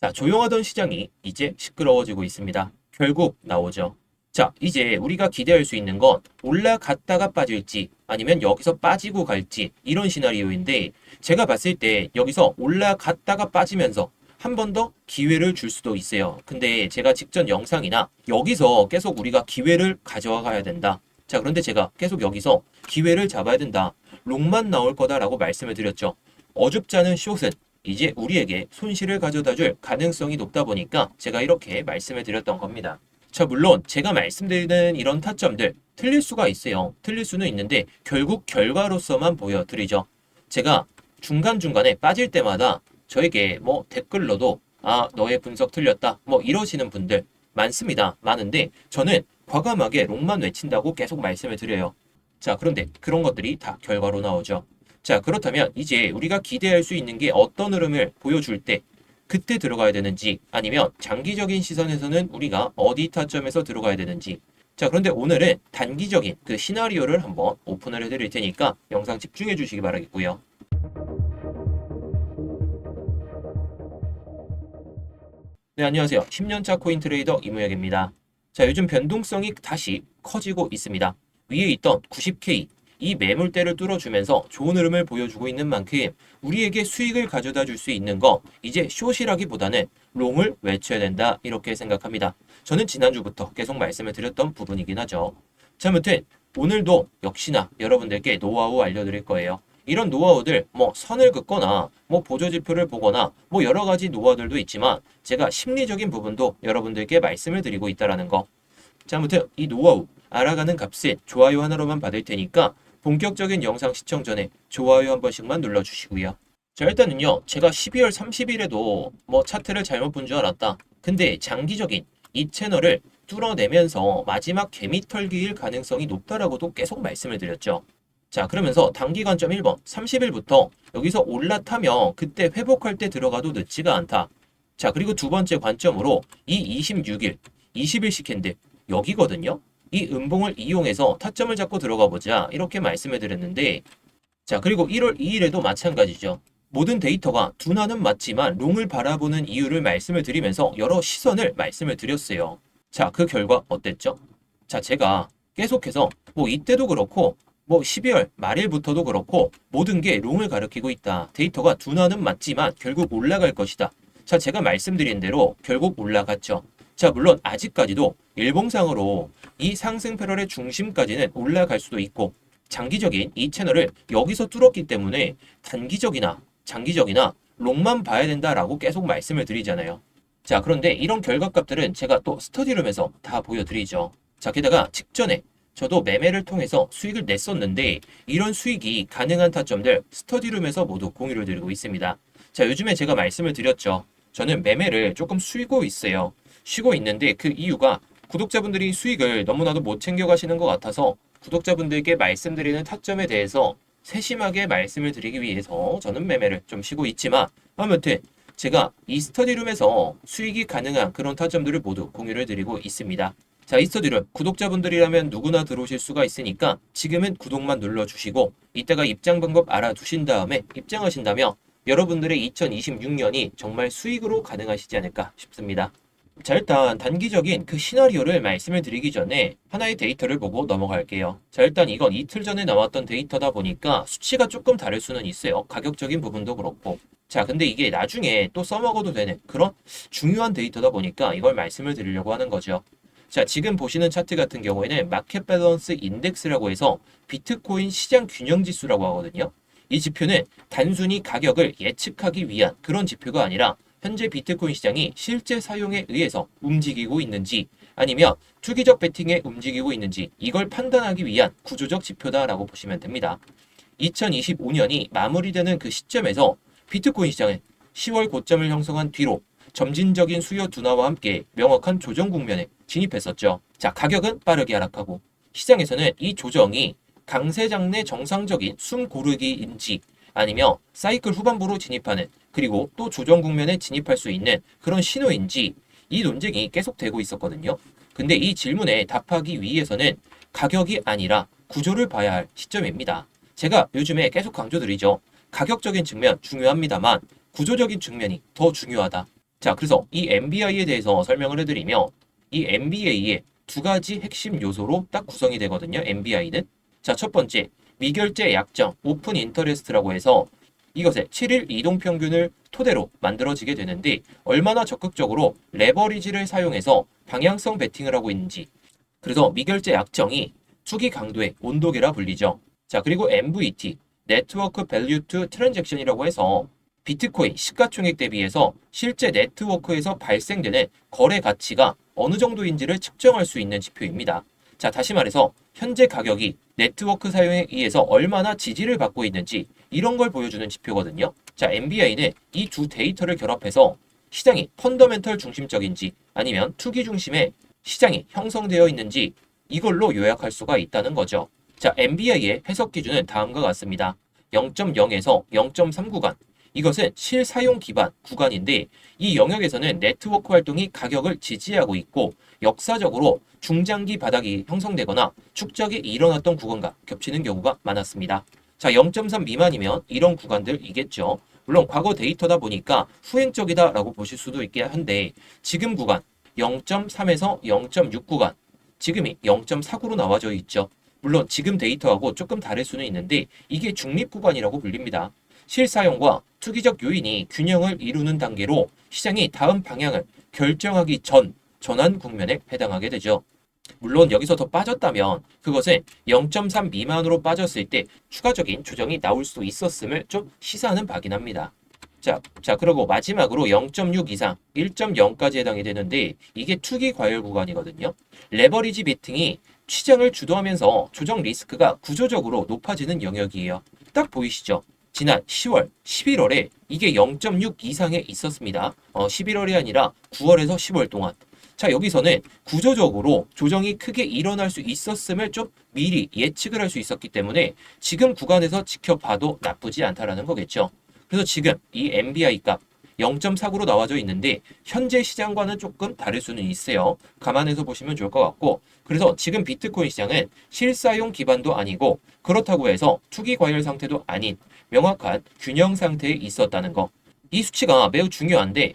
자, 조용하던 시장이 이제 시끄러워지고 있습니다. 결국 나오죠. 자, 이제 우리가 기대할 수 있는 건 올라갔다가 빠질지 아니면 여기서 빠지고 갈지 이런 시나리오인데 제가 봤을 때 여기서 올라갔다가 빠지면서 한 번 더 기회를 줄 수도 있어요. 근데 제가 직전 영상이나 여기서 계속 우리가 기회를 가져와 가야 된다. 자, 그런데 제가 계속 여기서 기회를 잡아야 된다. 롱만 나올 거다라고 말씀을 드렸죠. 어줍지 않은 숏은 이제 우리에게 손실을 가져다 줄 가능성이 높다 보니까 제가 이렇게 말씀을 드렸던 겁니다. 자, 물론 제가 말씀드리는 이런 타점들 틀릴 수가 있어요. 틀릴 수는 있는데 결국 결과로서만 보여드리죠. 제가 중간중간에 빠질 때마다 저에게 뭐 댓글로도 너의 분석 틀렸다 뭐 이러시는 분들 많습니다. 많은데 저는 과감하게 롱만 외친다고 계속 말씀을 드려요. 자, 그런데 그런 것들이 다 결과로 나오죠. 자, 그렇다면 이제 우리가 기대할 수 있는 게 어떤 흐름을 보여줄 때 그때 들어가야 되는지 아니면 장기적인 시선에서는 우리가 어디 타점에서 들어가야 되는지. 자, 그런데 오늘은 단기적인 그 시나리오를 한번 오픈을 해드릴 테니까 영상 집중해 주시기 바라겠고요. 네, 안녕하세요. 10년차 코인 트레이더 이무혁입니다. 자, 요즘 변동성이 다시 커지고 있습니다. 위에 있던 90K, 이 매물대를 뚫어주면서 좋은 흐름을 보여주고 있는 만큼 우리에게 수익을 가져다 줄 수 있는 거 이제 숏이라기보다는 롱을 외쳐야 된다 이렇게 생각합니다. 저는 지난주부터 계속 말씀을 드렸던 부분이긴 하죠. 자, 아무튼 오늘도 역시나 여러분들께 노하우 알려드릴 거예요. 이런 노하우들 뭐 선을 긋거나 뭐 보조지표를 보거나 뭐 여러 가지 노하우들도 있지만 제가 심리적인 부분도 여러분들께 말씀을 드리고 있다라는 거. 자, 아무튼 이 노하우 알아가는 값은 좋아요 하나로만 받을 테니까 본격적인 영상 시청 전에 좋아요 한 번씩만 눌러주시고요. 자, 일단은요, 제가 12월 30일에도 뭐 차트를 잘못 본 줄 알았다. 근데 장기적인 이 채널을 뚫어내면서 마지막 개미털기일 가능성이 높다라고도 계속 말씀을 드렸죠. 자, 그러면서 단기 관점 1번, 30일부터 여기서 올라타면 그때 회복할 때 들어가도 늦지가 않다. 자, 그리고 두 번째 관점으로 이 26일, 20일씩 캔들 여기거든요. 이 음봉을 이용해서 타점을 잡고 들어가 보자 이렇게 말씀을 드렸는데 자, 그리고 1월 2일에도 마찬가지죠. 모든 데이터가 둔화는 맞지만 롱을 바라보는 이유를 말씀을 드리면서 여러 시선을 말씀을 드렸어요. 자, 그 결과 어땠죠? 자, 제가 계속해서 뭐 이때도 그렇고 뭐 12월 말일부터도 그렇고 모든 게 롱을 가리키고 있다. 데이터가 둔화는 맞지만 결국 올라갈 것이다. 자, 제가 말씀드린 대로 결국 올라갔죠. 자, 물론 아직까지도 일봉상으로 이 상승 패럴의 중심까지는 올라갈 수도 있고 장기적인 이 채널을 여기서 뚫었기 때문에 단기적이나 장기적이나 롱만 봐야 된다라고 계속 말씀을 드리잖아요. 자, 그런데 이런 결과값들은 제가 또 스터디룸에서 다 보여드리죠. 자, 게다가 직전에 저도 매매를 통해서 수익을 냈었는데 이런 수익이 가능한 타점들 스터디룸에서 모두 공유를 드리고 있습니다. 자, 요즘에 제가 말씀을 드렸죠. 저는 매매를 조금 쉬고 있어요. 쉬고 있는데 그 이유가 구독자분들이 수익을 너무나도 못 챙겨가시는 것 같아서 구독자분들께 말씀드리는 타점에 대해서 세심하게 말씀을 드리기 위해서 저는 매매를 좀 쉬고 있지만 아무튼 제가 이 스터디룸에서 수익이 가능한 그런 타점들을 모두 공유를 드리고 있습니다. 자, 이 스터디룸 구독자분들이라면 누구나 들어오실 수가 있으니까 지금은 구독만 눌러주시고 이따가 입장 방법 알아두신 다음에 입장하신다면 여러분들의 2026년이 정말 수익으로 가능하시지 않을까 싶습니다. 자, 일단 단기적인 그 시나리오를 말씀을 드리기 전에 하나의 데이터를 보고 넘어갈게요. 자, 일단 이건 이틀 전에 나왔던 데이터다 보니까 수치가 조금 다를 수는 있어요. 가격적인 부분도 그렇고. 자, 근데 이게 나중에 또 써먹어도 되는 그런 중요한 데이터다 보니까 이걸 말씀을 드리려고 하는 거죠. 자, 지금 보시는 차트 같은 경우에는 마켓 밸런스 인덱스라고 해서 비트코인 시장 균형 지수라고 하거든요. 이 지표는 단순히 가격을 예측하기 위한 그런 지표가 아니라 현재 비트코인 시장이 실제 사용에 의해서 움직이고 있는지 아니면 투기적 베팅에 움직이고 있는지 이걸 판단하기 위한 구조적 지표다라고 보시면 됩니다. 2025년이 마무리되는 그 시점에서 비트코인 시장은 10월 고점을 형성한 뒤로 점진적인 수요 둔화와 함께 명확한 조정 국면에 진입했었죠. 자, 가격은 빠르게 하락하고 시장에서는 이 조정이 강세 장내 정상적인 숨 고르기인지 아니면 사이클 후반부로 진입하는 그리고 또 조정 국면에 진입할 수 있는 그런 신호인지 이 논쟁이 계속되고 있었거든요. 근데 이 질문에 답하기 위해서는 가격이 아니라 구조를 봐야 할 시점입니다. 제가 요즘에 계속 강조드리죠. 가격적인 측면 중요합니다만 구조적인 측면이 더 중요하다. 자, 그래서 이 MBI에 대해서 설명을 해드리면 이 MBA의 두 가지 핵심 요소로 딱 구성이 되거든요. MBI는. 자, 첫 번째, 미결제 약정, 오픈 인터레스트라고 해서 이것의 7일 이동평균을 토대로 만들어지게 되는데 얼마나 적극적으로 레버리지를 사용해서 방향성 베팅을 하고 있는지. 그래서 미결제 약정이 투기 강도의 온도계라 불리죠. 자, 그리고 MVT, 네트워크 밸류 투 트랜잭션이라고 해서 비트코인 시가총액 대비해서 실제 네트워크에서 발생되는 거래 가치가 어느 정도인지를 측정할 수 있는 지표입니다. 자, 다시 말해서 현재 가격이 네트워크 사용에 의해서 얼마나 지지를 받고 있는지 이런 걸 보여주는 지표거든요. 자, MBI는 이 두 데이터를 결합해서 시장이 펀더멘털 중심적인지 아니면 투기 중심의 시장이 형성되어 있는지 이걸로 요약할 수가 있다는 거죠. 자, MBI의 해석 기준은 다음과 같습니다. 0.0에서 0.3 구간. 이것은 실사용 기반 구간인데 이 영역에서는 네트워크 활동이 가격을 지지하고 있고 역사적으로 중장기 바닥이 형성되거나 축적이 일어났던 구간과 겹치는 경우가 많았습니다. 자, 0.3 미만이면 이런 구간들이겠죠. 물론 과거 데이터다 보니까 후행적이다라고 보실 수도 있긴 한데 지금 구간 0.3에서 0.6 구간, 지금이 0.49로 나와져 있죠. 물론 지금 데이터하고 조금 다를 수는 있는데 이게 중립 구간이라고 불립니다. 실사용과 투기적 요인이 균형을 이루는 단계로 시장이 다음 방향을 결정하기 전 전환 국면에 해당하게 되죠. 물론 여기서 더 빠졌다면 그것은 0.3 미만으로 빠졌을 때 추가적인 조정이 나올 수 있었음을 좀 시사하는 바긴 합니다. 자, 그리고 마지막으로 0.6 이상 1.0까지 해당이 되는데 이게 투기 과열 구간이거든요. 레버리지 베팅이 시장을 주도하면서 조정 리스크가 구조적으로 높아지는 영역이에요. 딱 보이시죠? 지난 10월, 11월에 이게 0.6 이상에 있었습니다. 11월이 아니라 9월에서 10월 동안. 자, 여기서는 구조적으로 조정이 크게 일어날 수 있었음을 좀 미리 예측을 할 수 있었기 때문에 지금 구간에서 지켜봐도 나쁘지 않다라는 거겠죠. 그래서 지금 이 MBI 값 0.49로 나와져 있는데 현재 시장과는 조금 다를 수는 있어요. 감안해서 보시면 좋을 것 같고 그래서 지금 비트코인 시장은 실사용 기반도 아니고 그렇다고 해서 투기 과열 상태도 아닌 명확한 균형 상태에 있었다는 거. 이 수치가 매우 중요한데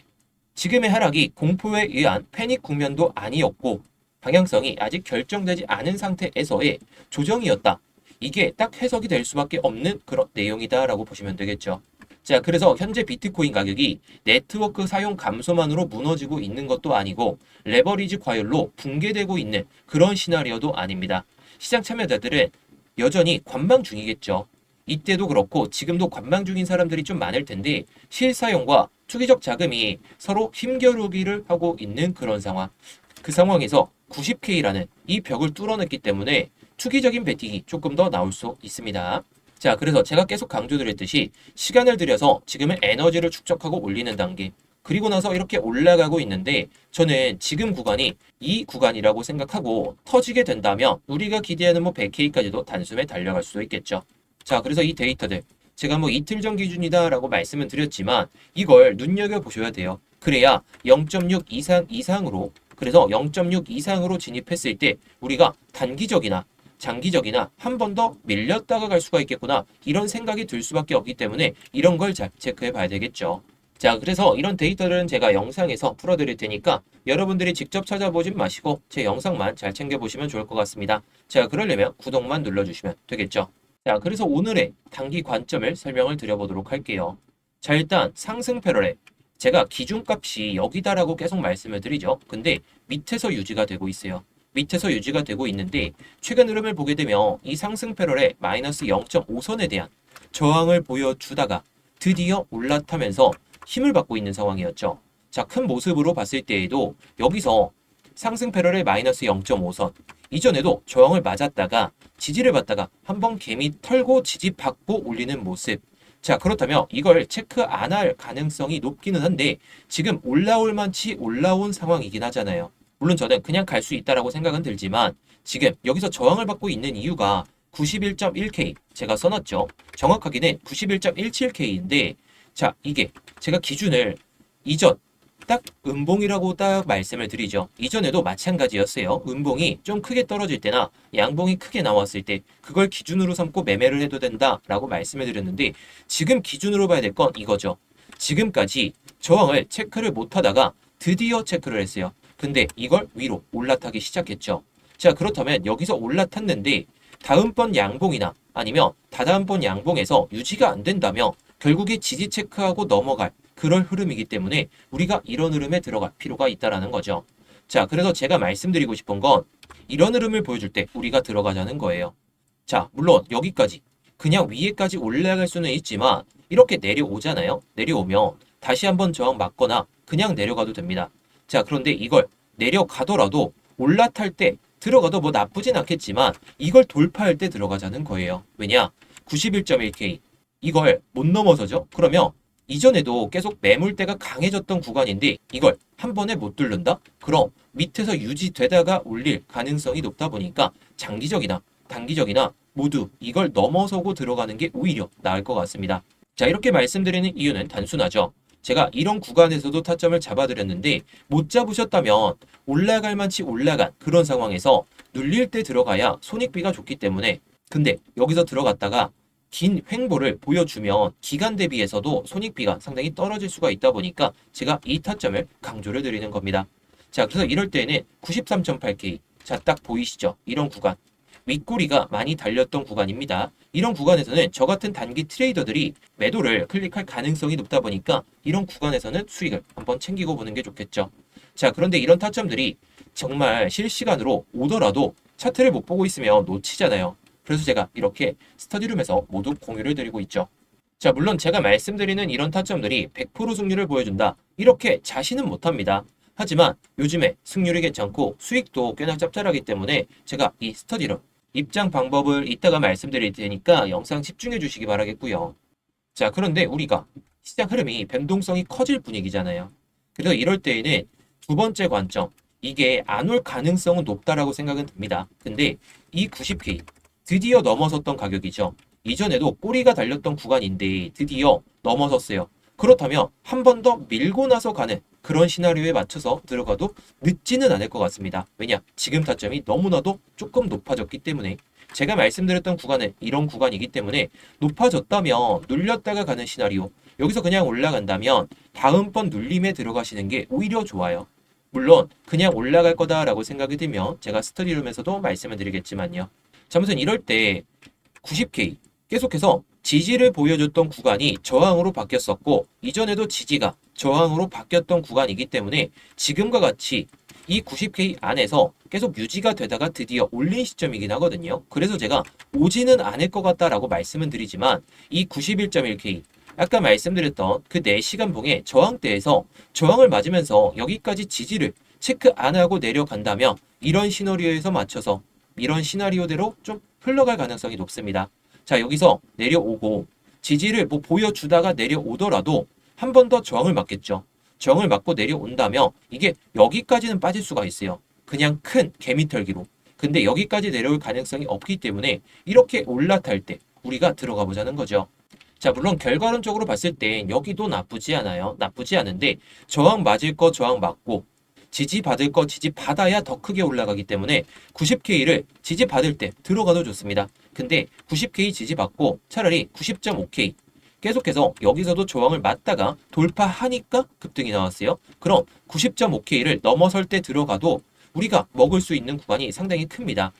지금의 하락이 공포에 의한 패닉 국면도 아니었고 방향성이 아직 결정되지 않은 상태에서의 조정이었다. 이게 딱 해석이 될 수밖에 없는 그런 내용이다라고 보시면 되겠죠. 자, 그래서 현재 비트코인 가격이 네트워크 사용 감소만으로 무너지고 있는 것도 아니고 레버리지 과열로 붕괴되고 있는 그런 시나리오도 아닙니다. 시장 참여자들은 여전히 관망 중이겠죠. 이때도 그렇고 지금도 관망 중인 사람들이 좀 많을 텐데 실사용과 투기적 자금이 서로 힘겨루기를 하고 있는 그런 상황. 그 상황에서 90K라는 이 벽을 뚫어냈기 때문에 투기적인 베팅이 조금 더 나올 수 있습니다. 자, 그래서 제가 계속 강조드렸듯이 시간을 들여서 지금의 에너지를 축적하고 올리는 단계. 그리고 나서 이렇게 올라가고 있는데 저는 지금 구간이 이 구간이라고 생각하고 터지게 된다면 우리가 기대하는 100K까지도 단숨에 달려갈 수도 있겠죠. 자, 그래서 이 데이터들 제가 이틀 전 기준이다라고 말씀을 드렸지만 이걸 눈여겨보셔야 돼요. 그래야 0.6 이상으로 그래서 0.6 이상으로 진입했을 때 우리가 단기적이나 장기적이나 한 번 더 밀렸다가 갈 수가 있겠구나 이런 생각이 들 수밖에 없기 때문에 이런 걸 잘 체크해 봐야 되겠죠. 자, 그래서 이런 데이터들은 제가 영상에서 풀어드릴 테니까 여러분들이 직접 찾아보진 마시고 제 영상만 잘 챙겨보시면 좋을 것 같습니다. 자, 그러려면 구독만 눌러주시면 되겠죠. 자, 그래서 오늘의 단기 관점을 설명을 드려보도록 할게요. 자, 일단 상승 패러렐. 제가 기준값이 여기다라고 계속 말씀을 드리죠. 근데 밑에서 유지가 되고 있어요. 밑에서 유지가 되고 있는데 최근 흐름을 보게 되면 이 상승 패러렐 마이너스 0.5선에 대한 저항을 보여주다가 드디어 올라타면서 힘을 받고 있는 상황이었죠. 자, 큰 모습으로 봤을 때에도 여기서 상승 패러렐 마이너스 0.5선 이전에도 저항을 맞았다가 지지를 받다가 한번 개미 털고 지지 받고 올리는 모습. 자, 그렇다면 이걸 체크 안 할 가능성이 높기는 한데 지금 올라올 만치 올라온 상황이긴 하잖아요. 물론 저는 그냥 갈 수 있다라고 생각은 들지만 지금 여기서 저항을 받고 있는 이유가 91.1K 제가 써놨죠. 정확하게는 91.17K인데 자, 이게 제가 기준을 이전 딱 음봉이라고 딱 말씀을 드리죠. 이전에도 마찬가지였어요. 음봉이 좀 크게 떨어질 때나 양봉이 크게 나왔을 때 그걸 기준으로 삼고 매매를 해도 된다라고 말씀을 드렸는데 지금 기준으로 봐야 될 건 이거죠. 지금까지 저항을 체크를 못하다가 드디어 체크를 했어요. 근데 이걸 위로 올라타기 시작했죠. 자, 그렇다면 여기서 올라탔는데 다음번 양봉이나 아니면 다다음번 양봉에서 유지가 안 된다면 결국에 지지 체크하고 넘어갈 그런 흐름이기 때문에 우리가 이런 흐름에 들어갈 필요가 있다라는 거죠. 자, 그래서 제가 말씀드리고 싶은 건 이런 흐름을 보여줄 때 우리가 들어가자는 거예요. 자, 물론 여기까지 그냥 위에까지 올라갈 수는 있지만 이렇게 내려오잖아요. 내려오면 다시 한번 저항 맞거나 그냥 내려가도 됩니다. 자, 그런데 이걸 내려가더라도 올라탈 때 들어가도 뭐 나쁘진 않겠지만 이걸 돌파할 때 들어가자는 거예요. 왜냐? 91.1K 이걸 못 넘어서죠. 그러면 이전에도 계속 매물대가 강해졌던 구간인데 이걸 한 번에 못 뚫는다? 그럼 밑에서 유지되다가 올릴 가능성이 높다 보니까 장기적이나 단기적이나 모두 이걸 넘어서고 들어가는 게 오히려 나을 것 같습니다. 자, 이렇게 말씀드리는 이유는 단순하죠. 제가 이런 구간에서도 타점을 잡아드렸는데 못 잡으셨다면 올라갈 만치 올라간 그런 상황에서 눌릴 때 들어가야 손익비가 좋기 때문에 근데 여기서 들어갔다가 긴 횡보를 보여주면 기간 대비해서도 손익비가 상당히 떨어질 수가 있다 보니까 제가 이 타점을 강조를 드리는 겁니다. 자, 그래서 이럴 때는 93.8K 자, 딱 보이시죠? 이런 구간 윗꼬리가 많이 달렸던 구간입니다. 이런 구간에서는 저 같은 단기 트레이더들이 매도를 클릭할 가능성이 높다 보니까 이런 구간에서는 수익을 한번 챙기고 보는 게 좋겠죠. 자, 그런데 이런 타점들이 정말 실시간으로 오더라도 차트를 못 보고 있으면 놓치잖아요. 그래서 제가 이렇게 스터디룸에서 모두 공유를 드리고 있죠. 자, 물론 제가 말씀드리는 이런 타점들이 100% 승률을 보여준다. 이렇게 자신은 못합니다. 하지만 요즘에 승률이 괜찮고 수익도 꽤나 짭짤하기 때문에 제가 이 스터디룸 입장 방법을 이따가 말씀드릴 테니까 영상 집중해 주시기 바라겠고요. 자, 그런데 우리가 시장 흐름이 변동성이 커질 분위기잖아요. 그래서 이럴 때에는 두 번째 관점, 이게 안 올 가능성은 높다라고 생각은 듭니다. 근데 이 90K 드디어 넘어섰던 가격이죠. 이전에도 꼬리가 달렸던 구간인데 드디어 넘어섰어요. 그렇다면 한 번 더 밀고 나서 가는 그런 시나리오에 맞춰서 들어가도 늦지는 않을 것 같습니다. 왜냐? 지금 타점이 너무나도 조금 높아졌기 때문에 제가 말씀드렸던 구간은 이런 구간이기 때문에 높아졌다면 눌렸다가 가는 시나리오 여기서 그냥 올라간다면 다음번 눌림에 들어가시는 게 오히려 좋아요. 물론 그냥 올라갈 거다라고 생각이 들면 제가 스터디룸에서도 말씀을 드리겠지만요. 자, 아무튼 이럴 때 90K 계속해서 지지를 보여줬던 구간이 저항으로 바뀌었었고 이전에도 지지가 저항으로 바뀌었던 구간이기 때문에 지금과 같이 이 90K 안에서 계속 유지가 되다가 드디어 올린 시점이긴 하거든요. 그래서 제가 오지는 않을 것 같다라고 말씀은 드리지만 이 91.1K 아까 말씀드렸던 그 4시간 봉의 저항대에서 저항을 맞으면서 여기까지 지지를 체크 안 하고 내려간다면 이런 시나리오에서 맞춰서 이런 시나리오대로 좀 흘러갈 가능성이 높습니다. 자, 여기서 내려오고 지지를 뭐 보여주다가 내려오더라도 한 번 더 저항을 맞겠죠. 저항을 맞고 내려온다면 이게 여기까지는 빠질 수가 있어요. 그냥 큰 개미털기로. 근데 여기까지 내려올 가능성이 없기 때문에 이렇게 올라탈 때 우리가 들어가 보자는 거죠. 자, 물론 결과론적으로 봤을 땐 여기도 나쁘지 않아요. 나쁘지 않은데 저항 맞을 거 저항 맞고 지지 받을 거 지지 받아야 더 크게 올라가기 때문에 90K를 지지 받을 때 들어가도 좋습니다. 근데 90K 지지 받고 차라리 90.5K 계속해서 여기서도 저항을 맞다가 돌파하니까 급등이 나왔어요. 그럼 90.5K를 넘어설 때 들어가도 우리가 먹을 수 있는 구간이 상당히 큽니다.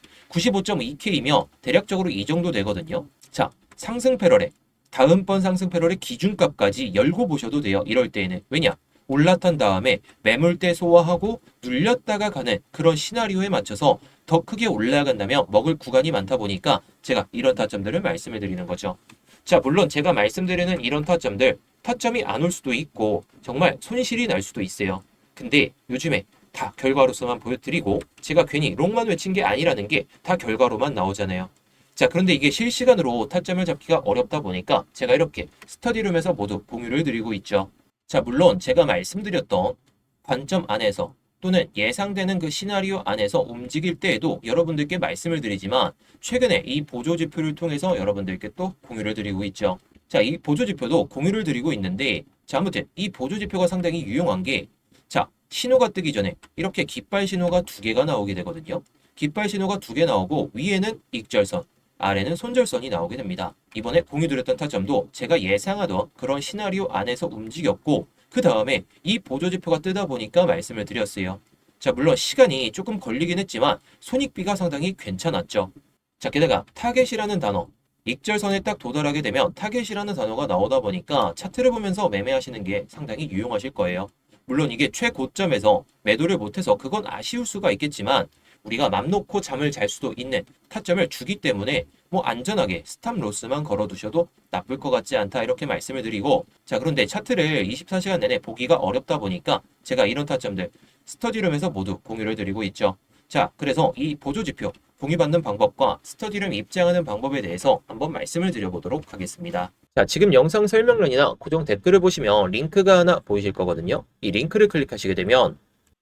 95.2K이면 대략적으로 이 정도 되거든요. 자, 상승 패러렐 다음번 상승 패러렐 기준값까지 열고 보셔도 돼요. 이럴 때에는. 왜냐? 올라탄 다음에 매물대 소화하고 눌렸다가 가는 그런 시나리오에 맞춰서 더 크게 올라간다면 먹을 구간이 많다 보니까 제가 이런 타점들을 말씀해 드리는 거죠. 자, 물론 제가 말씀드리는 이런 타점들 타점이 안 올 수도 있고 정말 손실이 날 수도 있어요. 근데 요즘에 다 결과로서만 보여드리고 제가 괜히 롱만 외친 게 아니라는 게 다 결과로만 나오잖아요. 자, 그런데 이게 실시간으로 타점을 잡기가 어렵다 보니까 제가 이렇게 스터디룸에서 모두 공유를 드리고 있죠. 자, 물론 제가 말씀드렸던 관점 안에서 또는 예상되는 그 시나리오 안에서 움직일 때에도 여러분들께 말씀을 드리지만 최근에 이 보조지표를 통해서 여러분들께 또 공유를 드리고 있죠. 자, 이 보조지표도 공유를 드리고 있는데 자, 아무튼 이 보조지표가 상당히 유용한 게 자, 신호가 뜨기 전에 이렇게 깃발 신호가 2개가 나오게 되거든요. 깃발 신호가 2개 나오고 위에는 익절선 아래는 손절선이 나오게 됩니다. 이번에 공유드렸던 타점도 제가 예상하던 그런 시나리오 안에서 움직였고 그 다음에 이 보조지표가 뜨다 보니까 말씀을 드렸어요. 자, 물론 시간이 조금 걸리긴 했지만 손익비가 상당히 괜찮았죠. 자, 게다가 타겟이라는 단어, 익절선에 딱 도달하게 되면 타겟이라는 단어가 나오다 보니까 차트를 보면서 매매하시는 게 상당히 유용하실 거예요. 물론 이게 최고점에서 매도를 못해서 그건 아쉬울 수가 있겠지만 우리가 맘 놓고 잠을 잘 수도 있는 타점을 주기 때문에 뭐 안전하게 스탑 로스만 걸어두셔도 나쁠 것 같지 않다 이렇게 말씀을 드리고, 자, 그런데 차트를 24시간 내내 보기가 어렵다 보니까 제가 이런 타점들 스터디룸에서 모두 공유를 드리고 있죠. 자, 그래서 이 보조지표 공유받는 방법과 스터디룸 입장하는 방법에 대해서 한번 말씀을 드려보도록 하겠습니다. 자, 지금 영상 설명란이나 고정 댓글을 보시면 링크가 하나 보이실 거거든요. 이 링크를 클릭하시게 되면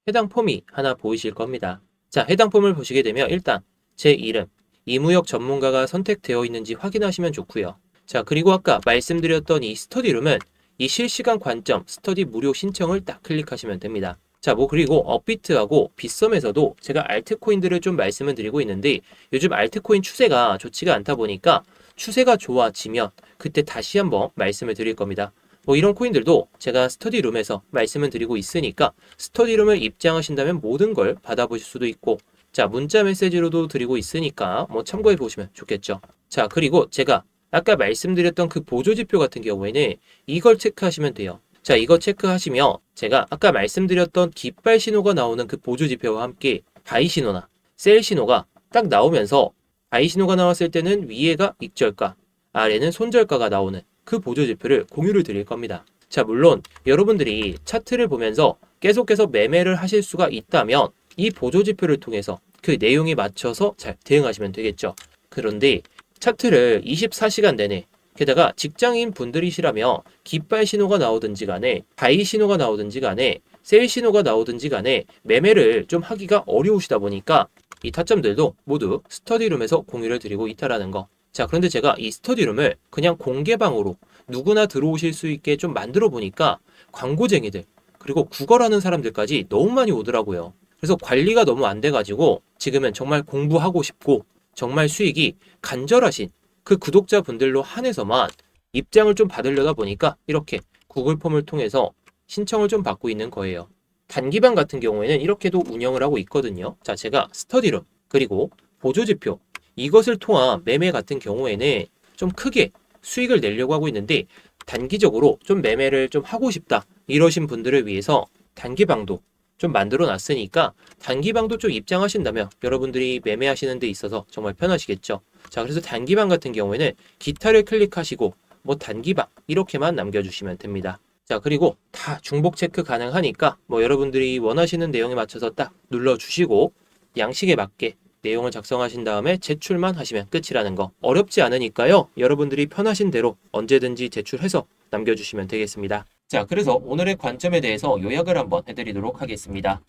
해당 폼이 하나 보이실 겁니다. 자, 해당 폼을 보시게 되면 일단 제 이름, 이무역 전문가가 선택되어 있는지 확인하시면 좋고요. 자, 그리고 아까 말씀드렸던 이 스터디룸은 이 실시간 관점 스터디 무료 신청을 딱 클릭하시면 됩니다. 자, 뭐 그리고 업비트하고 빗썸에서도 제가 알트코인들을 좀 말씀을 드리고 있는데 요즘 알트코인 추세가 좋지가 않다 보니까 추세가 좋아지면 그때 다시 한번 말씀을 드릴 겁니다. 뭐 이런 코인들도 제가 스터디룸에서 말씀을 드리고 있으니까 스터디룸을 입장하신다면 모든 걸 받아보실 수도 있고, 자, 문자 메시지로도 드리고 있으니까 뭐 참고해 보시면 좋겠죠. 자, 그리고 제가 아까 말씀드렸던 그 보조지표 같은 경우에는 이걸 체크하시면 돼요. 자, 이거 체크하시면 제가 아까 말씀드렸던 깃발 신호가 나오는 그 보조지표와 함께 바이 신호나 셀 신호가 딱 나오면서 바이 신호가 나왔을 때는 위에가 익절가, 아래는 손절가가 나오는 그 보조지표를 공유를 드릴 겁니다. 자, 물론 여러분들이 차트를 보면서 계속해서 매매를 하실 수가 있다면 이 보조지표를 통해서 그 내용에 맞춰서 잘 대응하시면 되겠죠. 그런데 차트를 24시간 내내, 게다가 직장인 분들이시라면 깃발 신호가 나오든지 간에 바이 신호가 나오든지 간에 셀 신호가 나오든지 간에 매매를 좀 하기가 어려우시다 보니까 이 타점들도 모두 스터디룸에서 공유를 드리고 있다라는 거. 자, 그런데 제가 이 스터디룸을 그냥 공개방으로 누구나 들어오실 수 있게 좀 만들어 보니까 광고쟁이들 그리고 구걸하는 사람들까지 너무 많이 오더라고요. 그래서 관리가 너무 안 돼가지고 지금은 정말 공부하고 싶고 정말 수익이 간절하신 그 구독자분들로 한해서만 입장을 좀 받으려다 보니까 이렇게 구글 폼을 통해서 신청을 좀 받고 있는 거예요. 단기방 같은 경우에는 이렇게도 운영을 하고 있거든요. 자, 제가 스터디룸 그리고 보조지표 이것을 통한 매매 같은 경우에는 좀 크게 수익을 내려고 하고 있는데 단기적으로 좀 매매를 좀 하고 싶다 이러신 분들을 위해서 단기방도 좀 만들어 놨으니까 단기방도 좀 입장하신다면 여러분들이 매매하시는 데 있어서 정말 편하시겠죠. 자, 그래서 단기방 같은 경우에는 기타를 클릭하시고 뭐 단기방 이렇게만 남겨주시면 됩니다. 자, 그리고 다 중복 체크 가능하니까 뭐 여러분들이 원하시는 내용에 맞춰서 딱 눌러주시고 양식에 맞게 내용을 작성하신 다음에 제출만 하시면 끝이라는 거. 어렵지 않으니까요. 여러분들이 편하신 대로 언제든지 제출해서 남겨주시면 되겠습니다. 자, 그래서 오늘의 관점에 대해서 요약을 한번 해드리도록 하겠습니다.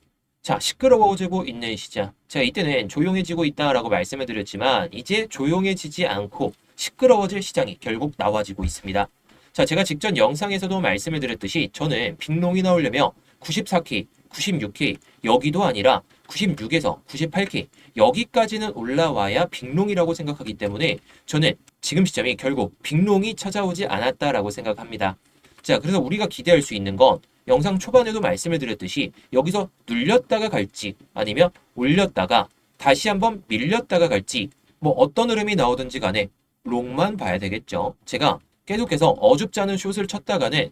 자, 시끄러워지고 있는 시장. 자, 이때는 조용해지고 있다라고 말씀을 드렸지만 이제 조용해지지 않고 시끄러워질 시장이 결국 나와지고 있습니다. 자, 제가 직전 영상에서도 말씀을 드렸듯이 저는 빅롱이 나오려면 94K, 96K 여기도 아니라 96에서 98K 여기까지는 올라와야 빅롱이라고 생각하기 때문에 저는 지금 시점이 결국 빅롱이 찾아오지 않았다라고 생각합니다. 자, 그래서 우리가 기대할 수 있는 건 영상 초반에도 말씀을 드렸듯이 여기서 눌렸다가 갈지 아니면 올렸다가 다시 한번 밀렸다가 갈지 뭐 어떤 흐름이 나오든지 간에 롱만 봐야 되겠죠. 제가 계속해서 어줍지 않은 숏을 쳤다가는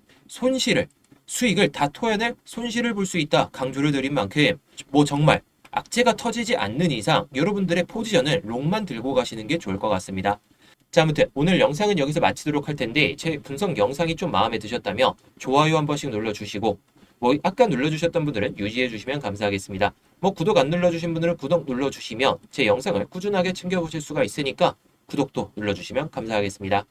수익을 다 토해낼 손실을 볼 수 있다 강조를 드린 만큼 뭐 정말 악재가 터지지 않는 이상 여러분들의 포지션을 롱만 들고 가시는 게 좋을 것 같습니다. 자, 아무튼 오늘 영상은 여기서 마치도록 할 텐데 제 분석 영상이 좀 마음에 드셨다면 좋아요 한 번씩 눌러주시고 뭐 아까 눌러주셨던 분들은 유지해 주시면 감사하겠습니다. 뭐 구독 안 눌러주신 분들은 구독 눌러주시면 제 영상을 꾸준하게 챙겨보실 수가 있으니까 구독도 눌러주시면 감사하겠습니다.